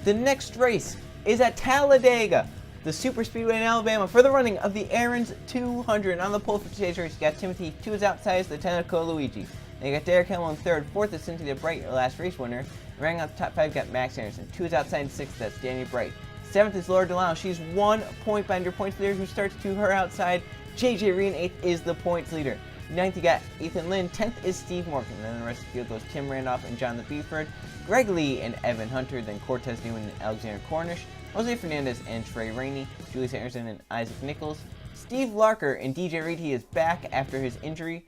The next race is at Talladega, the super speedway in Alabama, for the running of the NR2003. On the pole for today's race, you got Timothy, 2 is outside is Lieutenant Luigi. Then you got Derek Hamel in 3rd, 4th is Cynthia Bright, your last race winner. Running out the top 5, you got Max Anderson, 2 is outside in 6th, that's Danny Bright. 7th is Laura Delano, she's 1 point behind your points leader, who starts to her outside. JJ Reed in 8th is the points leader. 9th you got Ethan Lynn, 10th is Steve Morgan, and then the rest of the field goes Tim Randolph and John the Beeford, Greg Lee and Evan Hunter, then Cortez Newman and Alexander Cornish, Jose Fernandez and Trey Rainey, Julius Anderson and Isaac Nichols, Steve Larker and DJ Reed, he is back after his injury,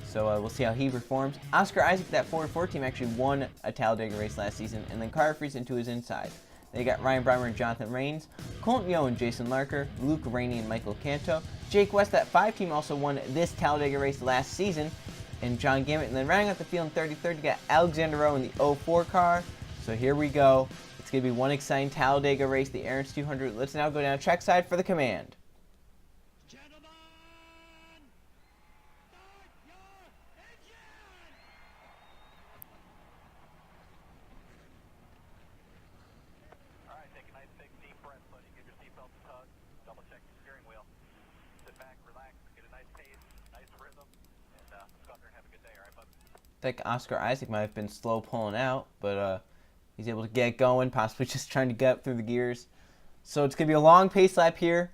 so we'll see how he performs. Oscar Isaac, that 4-4 team, actually won a Talladega race last season, and then Carter Frees into his inside. They got Ryan Breimer and Jonathan Rains, Colton Yo and Jason Larker, Luke Rainey and Michael Canto. Jake West, that 5 team, also won this Talladega race last season, and John Gammett. And then rounding out the field in 33rd, you got Alexander Rowe in the 04 car. So here we go. It's going to be one exciting Talladega race, the NR2003. Let's now go down trackside for the command. I think Oscar Isaac might have been slow pulling out, but he's able to get going, possibly just trying to get up through the gears. So it's going to be a long pace lap here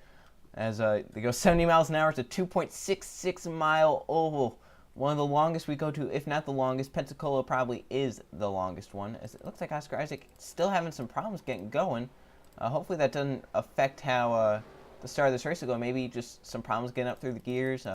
as they go 70 miles an hour. It's a 2.66 mile oval. One of the longest we go to, if not the longest. Pensacola probably is the longest one, as it looks like Oscar Isaac still having some problems getting going. Hopefully that doesn't affect how the start of this race will go. Maybe just some problems getting up through the gears.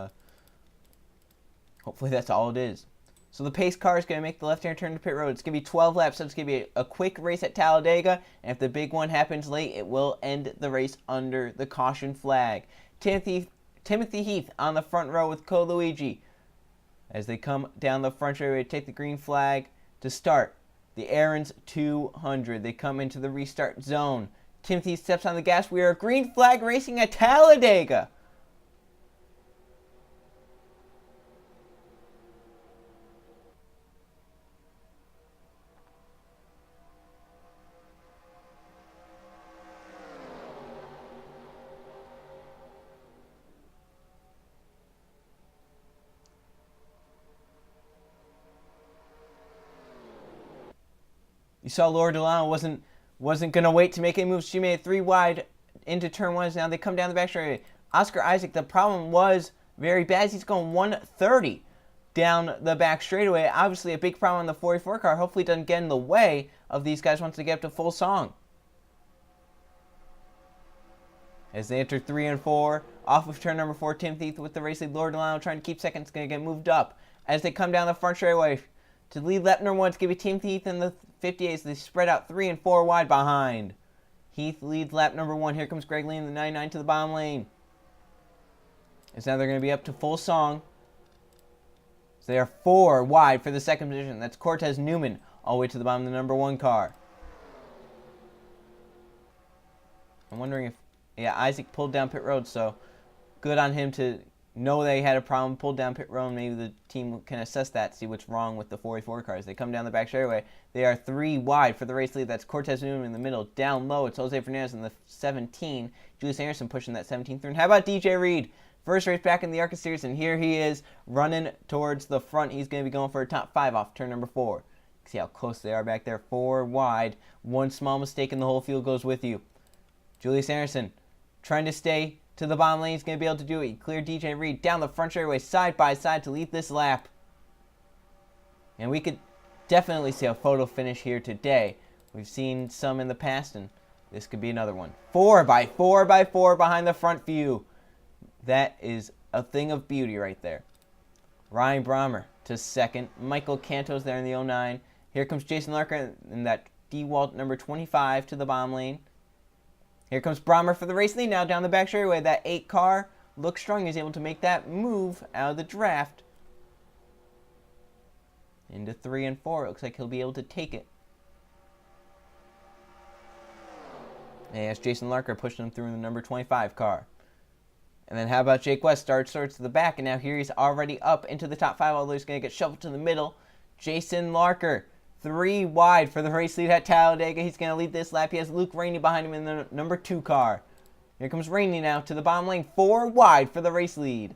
Hopefully that's all it is. So the pace car is going to make the left-hand turn to pit road. It's going to be 12 laps, so it's going to be a quick race at Talladega. And if the big one happens late, it will end the race under the caution flag. Timothy Heath on the front row with Luigi as they come down the front straightaway to take the green flag to start the NR2003. They come into the restart zone. Timothy steps on the gas. We are green flag racing at Talladega. You saw Laura Delano wasn't going to wait to make any moves. She made it 3 wide into turn 1. Now they come down the back straightaway. Oscar Isaac, the problem was very bad. He's going 130 down the back straightaway. Obviously a big problem on the 44 car. Hopefully it doesn't get in the way of these guys once they get up to full song. As they enter 3 and 4, off of turn number 4, Timothy with the race lead. Laura Delano trying to keep second. It's going to get moved up. As they come down the front straightaway to lead lap number 1, it's going to be Timothy Heath in the 58 as they spread out 3 and 4 wide behind. Heath leads lap number 1. Here comes Greg Lee in the 99 to the bottom lane. As now they're going to be up to full song. So they are 4 wide for the second position. That's Cortez Newman all the way to the bottom of the number 1 car. I'm wondering if, yeah, Isaac pulled down pit road, so good on him to know they had a problem, pulled down pit road. Maybe the team can assess that, see what's wrong with the 44 cars. They come down the back straightaway. They are 3 wide for the race lead. That's Cortez Newman in the middle. Down low, it's Jose Fernandez in the 17. Julius Anderson pushing that 17 through. And how about DJ Reed? First race back in the ARCA series, and here he is running towards the front. He's going to be going for a top 5 off turn number 4. See how close they are back there. 4 wide. One small mistake and the whole field goes with you. Julius Anderson trying to stay to the bottom lane. He's going to be able to do it. He cleared DJ Reed down the front straightaway side by side to lead this lap. And we could definitely see a photo finish here today. We've seen some in the past, and this could be another one. 4 by 4 by 4 behind the front view. That is a thing of beauty right there. Ryan Breimer to second. Michael Canto's there in the 09. Here comes Jason Larker in that DeWalt number 25 to the bottom lane. Here comes Breimer for the race lead now down the back straightaway. That 8 car looks strong. He's able to make that move out of the draft into 3 and 4. It looks like he'll be able to take it. And that's Jason Larker pushing him through in the number 25 car. And then how about Jake West? Starts to the back, and now here he's already up into the top 5, although he's going to get shuffled to the middle. Jason Larker 3 wide for the race lead at Talladega. He's going to lead this lap. He has Luke Rainey behind him in the number 2 car. Here comes Rainey now to the bottom lane. 4 wide for the race lead.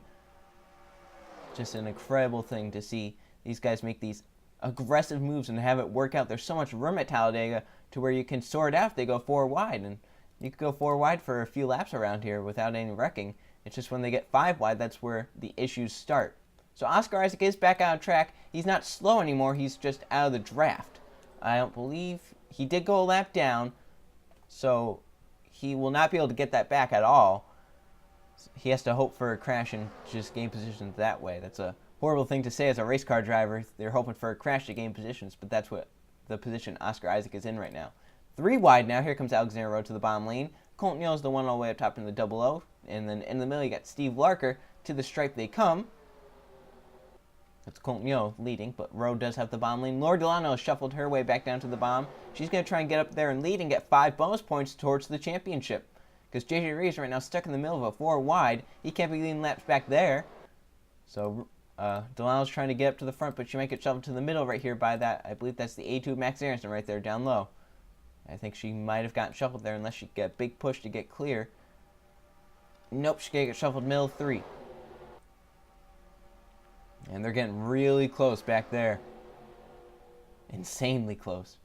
Just an incredible thing to see these guys make these aggressive moves and have it work out. There's so much room at Talladega to where you can sort out if they go 4 wide. And you could go 4 wide for a few laps around here without any wrecking. It's just when they get 5 wide, that's where the issues start. So Oscar Isaac is back out of track. He's not slow anymore. He's just out of the draft. I don't believe he did go a lap down, so he will not be able to get that back at all. He has to hope for a crash and just gain positions that way. That's a horrible thing to say as a race car driver. They're hoping for a crash to gain positions, but that's what the position Oscar Isaac is in right now. 3 wide now. Here comes Alexander Rowe to the bottom lane. Colton Neal is the one all the way up top in the double O. And then in the middle, you got Steve Larker. To the stripe they come. That's Colton Neal leading, but Rowe does have the bottom lane. Laura Delano has shuffled her way back down to the bottom. She's going to try and get up there and lead and get 5 bonus points towards the championship. Because JJ Reeves right now stuck in the middle of a 4 wide. He can't be leading laps back there. So Delano's trying to get up to the front, but she might get shuffled to the middle right here by that. I believe that's the A2 Max Aronson right there down low. I think she might have gotten shuffled there unless she get a big push to get clear. Nope, she's going to get shuffled middle 3. And they're getting really close back there. Insanely close.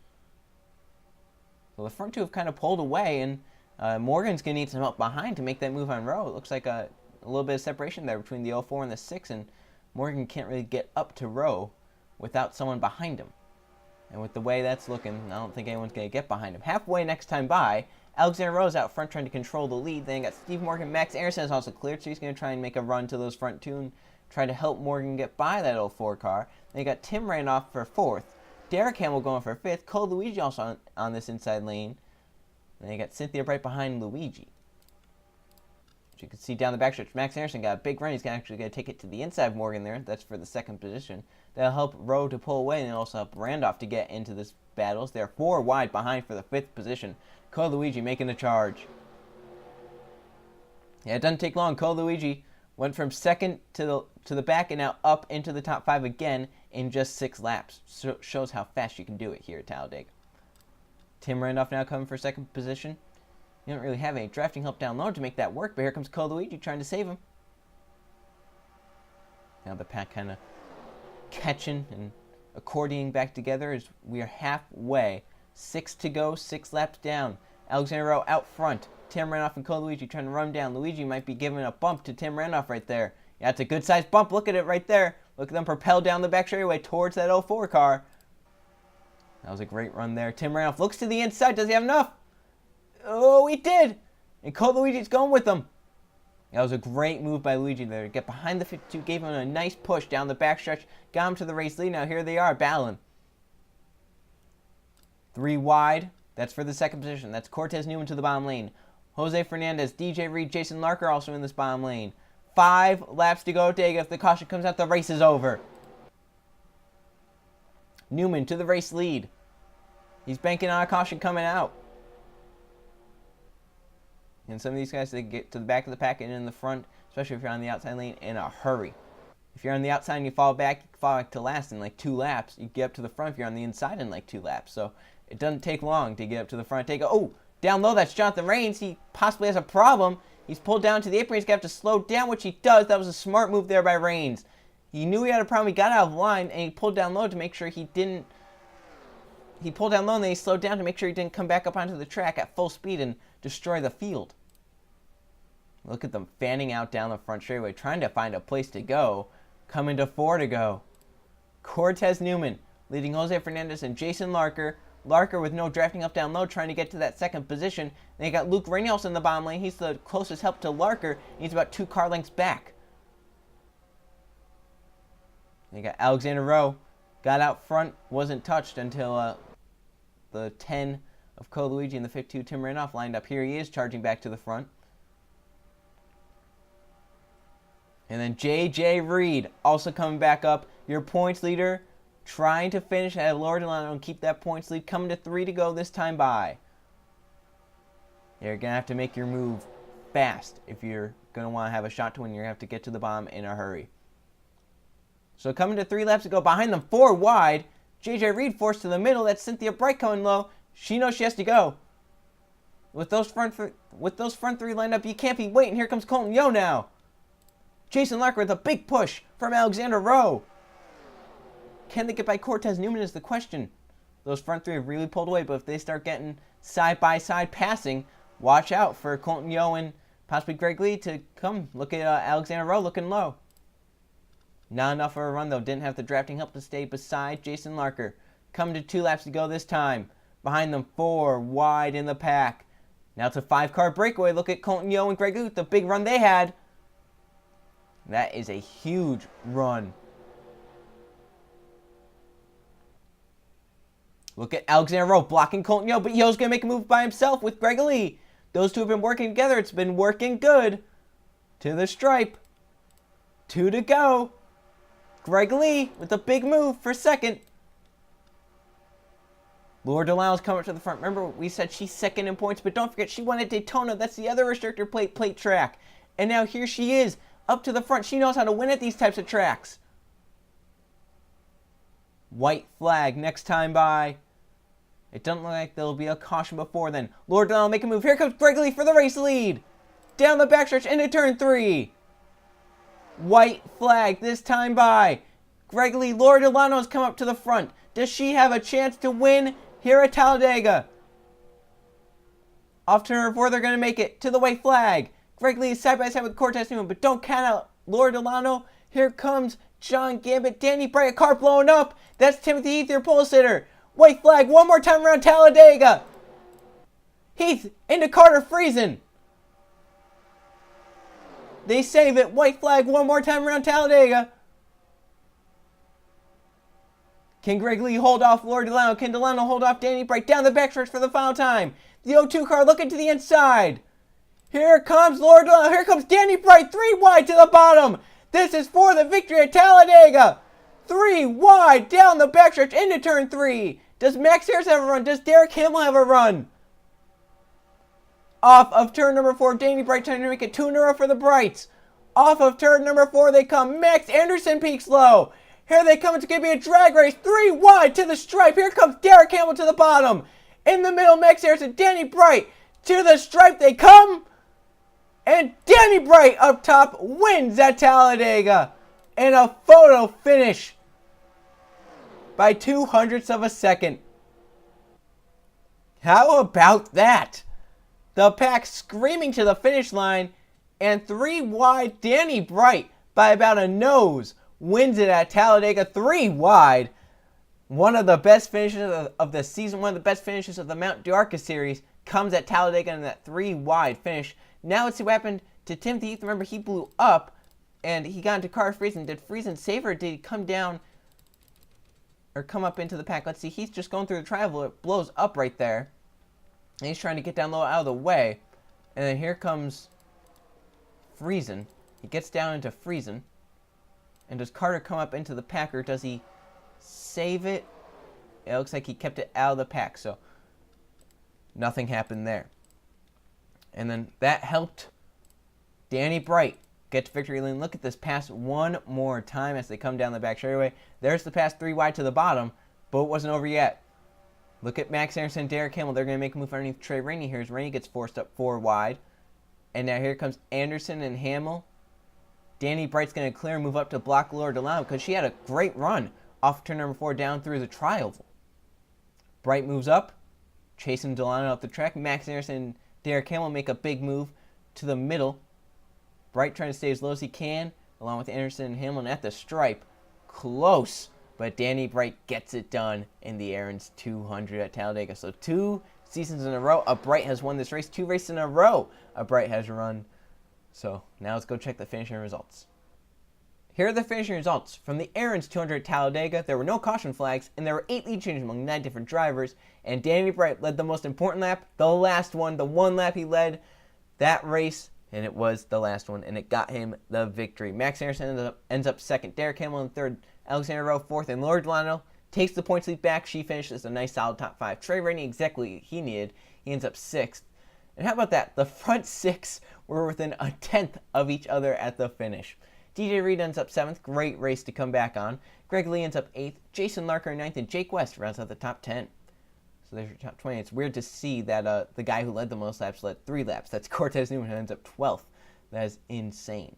So the front 2 have kind of pulled away, and Morgan's going to need some help behind to make that move on Rowe. It looks like a little bit of separation there between the 04 and the 6, and Morgan can't really get up to Rowe without someone behind him. And with the way that's looking, I don't think anyone's going to get behind him. Halfway next time by, Alexander Rowe's out front trying to control the lead. Then you got Steve Morgan. Max Aronson is also cleared, so he's going to try and make a run to those front 2 and try to help Morgan get by that 04 car. Then you got Tim Randolph for 4th. Derek Hamill going for 5th. Cole Luigi also on this inside lane. Then you got Cynthia right behind Luigi. As you can see down the backstretch, Max Aronson got a big run. He's actually going to take it to the inside of Morgan there. That's for the 2nd position. That'll help Rowe to pull away, and also help Randolph to get into this battles. They're 4 wide behind for the 5th position. Cole Luigi making the charge. Yeah, it doesn't take long. Cole Luigi went from 2nd to the back and now up into the top 5 again in just 6 laps. So shows how fast you can do it here at Talladega. Tim Randolph now coming for 2nd position. You don't really have any drafting help down low to make that work, but here comes Cole Luigi trying to save him. Now the pack kind of catching and accordioning back together as we are halfway. 6 to go, 6 laps down. Alexander Rowe out front. Tim Randolph and Cole Luigi trying to run down. Luigi might be giving a bump to Tim Randolph right there. Yeah, it's a good-sized bump. Look at it right there. Look at them propel down the back straightaway towards that 04 car. That was a great run there. Tim Randolph looks to the inside. Does he have enough? Oh, he did. And Cole Luigi's going with him. That was a great move by Luigi there. Get behind the 52, gave him a nice push down the backstretch, got him to the race lead. Now here they are, battling. 3 wide. That's for the 2nd position. That's Cortez Newman to the bottom lane. Jose Fernandez, DJ Reed, Jason Larker also in this bottom lane. 5 laps to go at Talladega. If the caution comes out, the race is over. Newman to the race lead. He's banking on a caution coming out. And some of these guys, they get to the back of the pack and in the front, especially if you're on the outside lane, in a hurry. If you're on the outside and you fall back to last in like 2 laps. You get up to the front if you're on the inside in like 2 laps. So it doesn't take long to get up to the front. Oh, down low, that's Jonathan Rains. He possibly has a problem. He's pulled down to the apron. He's got to slow down, which he does. That was a smart move there by Rains. He knew he had a problem. He got out of line, and he pulled down low to make sure he didn't. He pulled down low, and then he slowed down to make sure he didn't come back up onto the track at full speed and destroy the field. Look at them fanning out down the front straightaway, trying to find a place to go. Coming to 4 to go. Cortez Newman leading Jose Fernandez and Jason Larker. Larker with no drafting up down low, trying to get to that 2nd position. Then you got Luke Ramos in the bottom lane. He's the closest help to Larker. He's about 2 car lengths back. Then you got Alexander Rowe. Got out front, wasn't touched until the 10 of Cole Luigi and the 52 Tim Randolph lined up. Here he is, charging back to the front. And then JJ Reed also coming back up. Your points leader trying to finish at Laura Delano and keep that points lead. Coming to 3 to go this time by. You're going to have to make your move fast if you're going to want to have a shot to win. You're going to have to get to the bottom in a hurry. So coming to 3 laps to go. Behind them 4 wide. JJ Reed forced to the middle. That's Cynthia Bright coming low. She knows she has to go. With those front three lined up, you can't be waiting. Here comes Colton Yo now. Jason Larker with a big push from Alexander Rowe. Can they get by Cortez Newman is the question. Those front three have really pulled away, but if they start getting side-by-side passing, watch out for Colton Yo and possibly Greg Lee to come. Look at Alexander Rowe looking low. Not enough of a run, though. Didn't have the drafting help to stay beside Jason Larker. Coming to 2 laps to go this time. Behind them, 4 wide in the pack. Now it's a 5-car breakaway. Look at Colton Yo and Greg Lee, the big run they had. That is a huge run. Look at Alexander Rowe blocking Colton Yo, but Yo's going to make a move by himself with Greg Lee. Those two have been working together. It's been working good. To the stripe. 2 to go. Greg Lee with a big move for second. Laura Delano's coming up to the front. Remember, we said she's second in points, but don't forget, she won at Daytona. That's the other restrictor plate track. And now here she is, up to the front. She knows how to win at these types of tracks. White flag next time by. It doesn't look like there'll be a caution before then. Laura Delano make a move. Here comes Greg Lee for the race lead. Down the backstretch into turn 3. White flag this time by. Greg Lee, Laura Delano has come up to the front. Does she have a chance to win here at Talladega? Off turn 4, they're going to make it to the white flag. Greg Lee is side by side with Cortez Newman, but don't count out Laura Delano. Here comes John Gambit, Danny Bright, a car blowing up. That's Timothy Heath, your pole sitter. White flag one more time around Talladega. Heath into Carter Friesen. They save it. White flag one more time around Talladega. Can Greg Lee hold off Laura Delano? Can Delano hold off Danny Bright down the backstretch for the final time? The 0-2 car looking to the inside. Here comes Laura Delano. Here comes Danny Bright. 3 wide to the bottom. This is for the victory at Talladega. 3 wide down the backstretch into turn 3. Does Max Harris have a run? Does Derek Hamill have a run? Off of turn number 4, Danny Bright trying to make it 2 in a row for the Brights. Off of turn number 4 they come. Max Anderson peaks low. Here they come. It's going to be a drag race. 3 wide to the stripe. Here comes Derek Hamill to the bottom. In the middle, Max Harris and Danny Bright. To the stripe they come. And Danny Bright up top wins at Talladega. In a photo finish. By 0.02 of a second. How about that? The pack screaming to the finish line. And 3 wide Danny Bright by about a nose wins it at Talladega. 3 wide. One of the best finishes of the season. One of the best finishes of the Mount ARCA series comes at Talladega in that 3 wide finish. Now let's see what happened to Timothy Heath. Remember, he blew up and he got into Carter Friesen. Did Friesen save her? Or did he come down or come up into the pack? Let's see. He's just going through the triangle. It blows up right there. And he's trying to get down low out of the way. And then here comes Friesen. He gets down into Friesen. And does Carter come up into the pack, or does he save it? It looks like he kept it out of the pack, so nothing happened there. And then that helped Danny Bright get to victory lane. Look at this pass one more time as they come down the back straightaway. There's the pass 3 wide to the bottom, but it wasn't over yet. Look at Max Anderson and Derek Hamill. They're going to make a move underneath Trey Rainey here as Rainey gets forced up 4 wide. And now here comes Anderson and Hamill. Danny Bright's going to clear and move up to block Laura Delano because she had a great run off turn number 4 down through the tri-oval. Bright moves up, chasing Delano up the track. Max Anderson and Derek Hamill make a big move to the middle. Bright trying to stay as low as he can, along with Anderson and Hamlin at the stripe. Close, but Danny Bright gets it done in the Aaron's 200 at Talladega. So 2 seasons in a row, a Bright has won this race. 2 races in a row, a Bright has run. So now let's go check the finishing results. Here are the finishing results. From the Aaron's 200 at Talladega, there were no caution flags, and there were 8 lead changes among 9 different drivers, and Danny Bright led the most important lap, the last one, the one lap he led that race, and it was the last one, and it got him the victory. Max Anderson ends up second, Derek Hamill in third, Alexander Rowe fourth, and Laura Delano takes the points lead back. She finishes a nice solid top 5. Trey Rainey exactly he needed. He ends up 6th. And how about that? The front 6 were within a 10th of each other at the finish. DJ Reed ends up 7th. Great race to come back on. Greg Lee ends up 8th. Jason Larker 9th. And Jake West rounds out the top 10. So there's your top 20. It's weird to see that the guy who led the most laps led 3 laps. That's Cortez Newman, who ends up 12th. That is insane.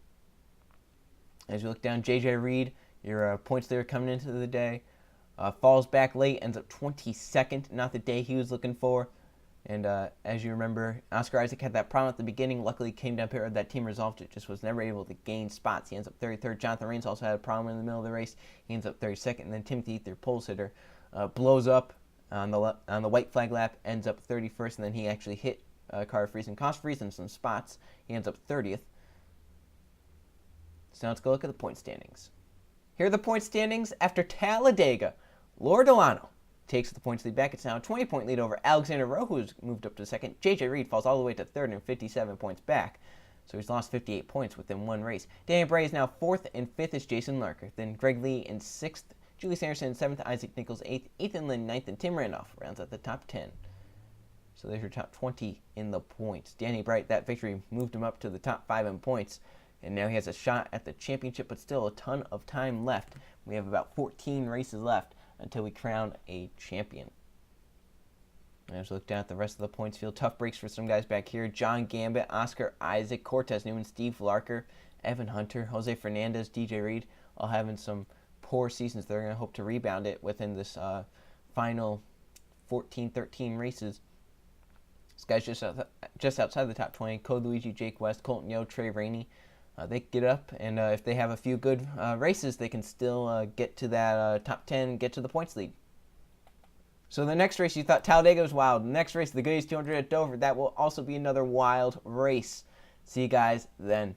As you look down, JJ Reed, your points leader coming into the day, falls back late, ends up 22nd. Not the day he was looking for. And as you remember, Oscar Isaac had that problem at the beginning. Luckily, came down pit road. That team resolved it. Just was never able to gain spots. He ends up 33rd. Jonathan Rains also had a problem in the middle of the race. He ends up 32nd. And then Timothy Ether, pole sitter, blows up on the white flag lap, ends up 31st. And then he actually hit Carter Friesen, cost Friesen some spots. He ends up 30th. So now let's go look at the point standings. Here are the point standings after Talladega. Laura Delano takes the points lead back. It's now a 20-point lead over Alexander Rowe, who's moved up to 2nd. JJ Reed falls all the way to 3rd and 57 points back. So he's lost 58 points within one race. Danny Bray is now 4th, and 5th is Jason Larker. Then Greg Lee in 6th. Julie Sanderson in 7th. Isaac Nichols 8th. Ethan Lynn 9th. And Tim Randolph rounds out the top 10. So there's your top 20 in the points. Danny Bright, that victory moved him up to the top 5 in points. And now he has a shot at the championship, but still a ton of time left. We have about 14 races left until we crown a champion. And as we look down at the rest of the points field, tough breaks for some guys back here. John Gambit, Oscar Isaac, Cortez Newman, Steve Larker, Evan Hunter, Jose Fernandez, DJ Reed, all having some poor seasons. They're going to hope to rebound it within this final 14, 13 races. This guy's just outside the top 20. Code Luigi, Jake West, Colton Yo, Trey Rainey. They get up, and if they have a few good races, they can still get to that top 10 and get to the points lead. So the next race, you thought Talladega was wild. The next race, the Goodies 200 at Dover, that will also be another wild race. See you guys then.